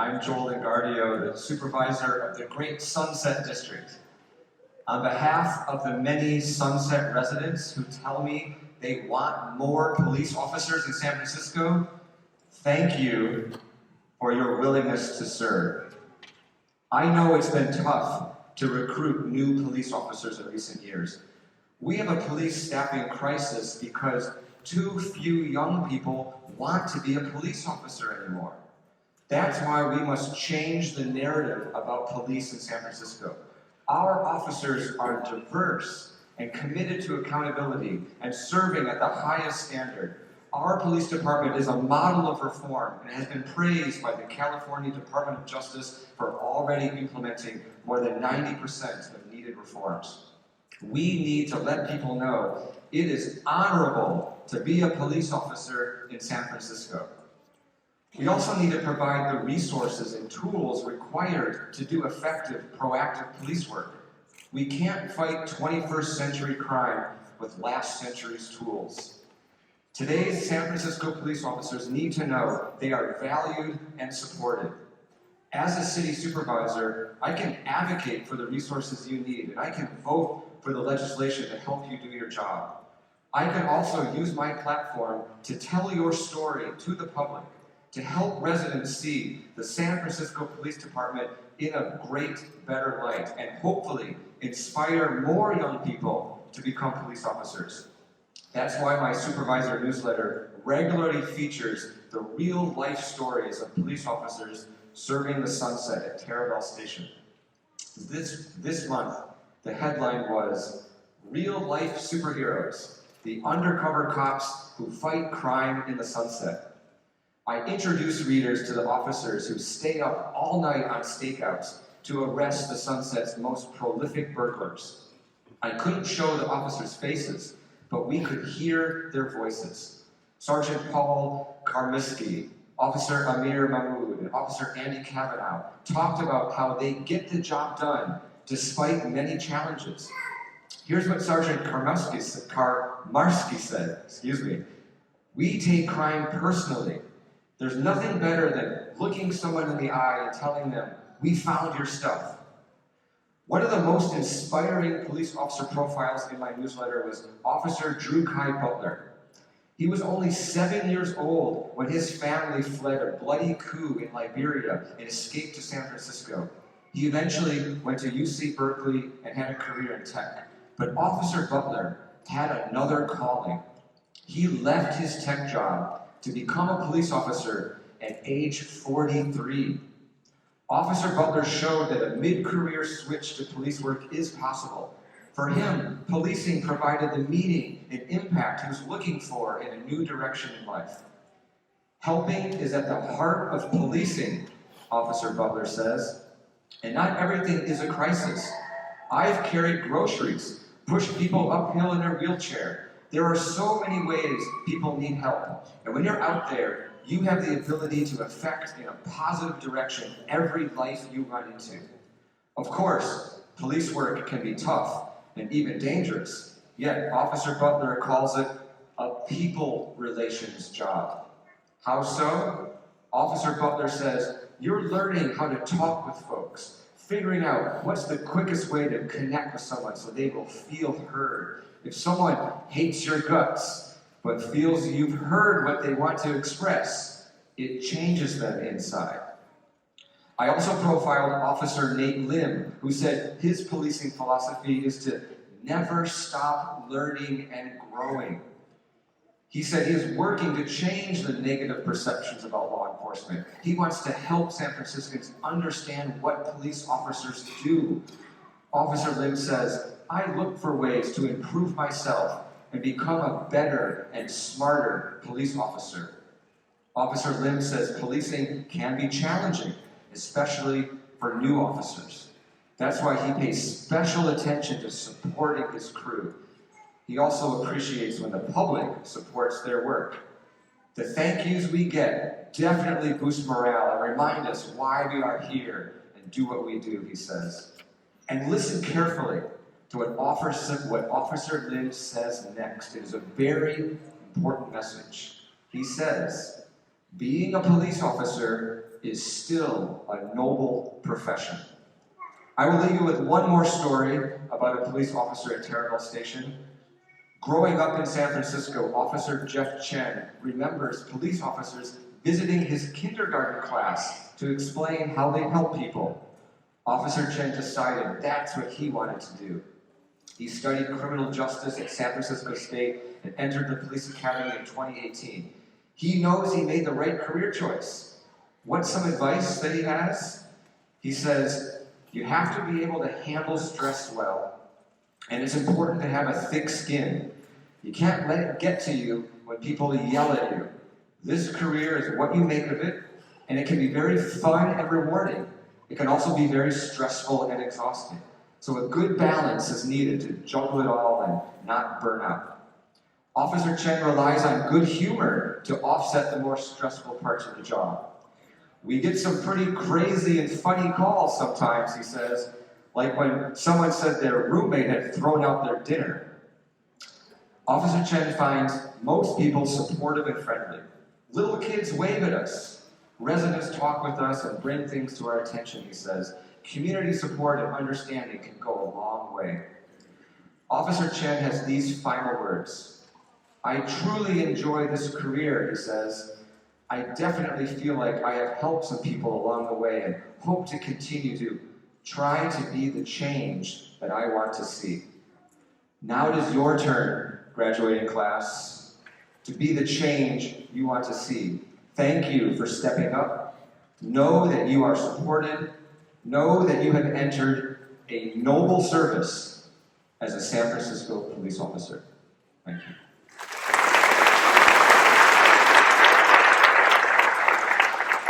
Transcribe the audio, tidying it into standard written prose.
I'm Joel Engardio, the Supervisor of the Great Sunset District. On behalf of the many Sunset residents who tell me they want more police officers in San Francisco, thank you for your willingness to serve. I know it's been tough to recruit new police officers in recent years. We have a police staffing crisis because too few young people want to be a police officer anymore. That's why we must change the narrative about police in San Francisco. Our officers are diverse and committed to accountability and serving at the highest standard. Our police department is a model of reform and has been praised by the California Department of Justice for already implementing more than 90% of needed reforms. We need to let people know it is honorable to be a police officer in San Francisco. We also need to provide the resources and tools required to do effective, proactive police work. We can't fight 21st century crime with last century's tools. Today's San Francisco police officers need to know they are valued and supported. As a city supervisor, I can advocate for the resources you need, and I can vote for the legislation to help you do your job. I can also use my platform to tell your story to the public, to help residents see the San Francisco Police Department in a great, better light, and hopefully inspire more young people to become police officers. That's why my Supervisor newsletter regularly features the real-life stories of police officers serving the sunset at Terabel Station. This month, the headline was, "Real-Life Superheroes, the undercover cops who fight crime in the sunset." I introduce readers to the officers who stay up all night on stakeouts to arrest the Sunset's most prolific burglars. I couldn't show the officers' faces, but we could hear their voices. Sergeant Paul Karmiski, Officer Amir Mahmood, and Officer Andy Kavanaugh talked about how they get the job done despite many challenges. Here's what Sergeant Karmiski said, "We take crime personally. There's nothing better than looking someone in the eye and telling them, 'We found your stuff.'" One of the most inspiring police officer profiles in my newsletter was Officer Drew Kai Butler. He was only 7 years old when his family fled a bloody coup in Liberia and escaped to San Francisco. He eventually went to UC Berkeley and had a career in tech. But Officer Butler had another calling. He left his tech job to become a police officer at age 43. Officer Butler showed that a mid-career switch to police work is possible. For him, policing provided the meaning and impact he was looking for in a new direction in life. "Helping is at the heart of policing," Officer Butler says, "and not everything is a crisis. I've carried groceries, pushed people uphill in a wheelchair. There are so many ways people need help, and when you're out there, you have the ability to affect in a positive direction every life you run into." Of course, police work can be tough and even dangerous, yet Officer Butler calls it a people relations job. How so? Officer Butler says, "You're learning how to talk with folks, figuring out what's the quickest way to connect with someone so they will feel heard. If someone hates your guts, but feels you've heard what they want to express, it changes them inside." I also profiled Officer Nate Lim, who said his policing philosophy is to never stop learning and growing. He said he is working to change the negative perceptions about law enforcement. He wants to help San Franciscans understand what police officers do. Officer Lim says, "I look for ways to improve myself and become a better and smarter police officer." Officer Lim says policing can be challenging, especially for new officers. That's why he pays special attention to supporting his crew. He also appreciates when the public supports their work. The thank yous we get definitely boost morale and remind us why we are here and do what we do, he says. And listen carefully to what Officer Lim says next. It is a very important message. He says, "Being a police officer is still a noble profession. I will leave you with one more story about a police officer at Terraville Station. Growing up in San Francisco, Officer Jeff Chen remembers police officers visiting his kindergarten class to explain how they help people. Officer Chen decided that's what he wanted to do. He studied criminal justice at San Francisco State and entered the police academy in 2018. He knows he made the right career choice. What's some advice that he has? He says, you have to be able to handle stress well, and it's important to have a thick skin. You can't let it get to you when people yell at you. This career is what you make of it, and it can be very fun and rewarding. It can also be very stressful and exhausting. So a good balance is needed to juggle it all and not burn out. Officer Chen relies on good humor to offset the more stressful parts of the job. We get some pretty crazy and funny calls sometimes, he says, like when someone said their roommate had thrown out their dinner. Officer Chen finds most people supportive and friendly. Little kids wave at us. Residents talk with us and bring things to our attention, he says. Community support and understanding can go a long way. Officer Chen has these final words. I truly enjoy this career, he says. I definitely feel like I have helped some people along the way and hope to continue to try to be the change that I want to see. Now it is your turn, graduating class, to be the change you want to see. Thank you for stepping up. Know that you are supported. Know that you have entered a noble service as a San Francisco police officer. Thank you.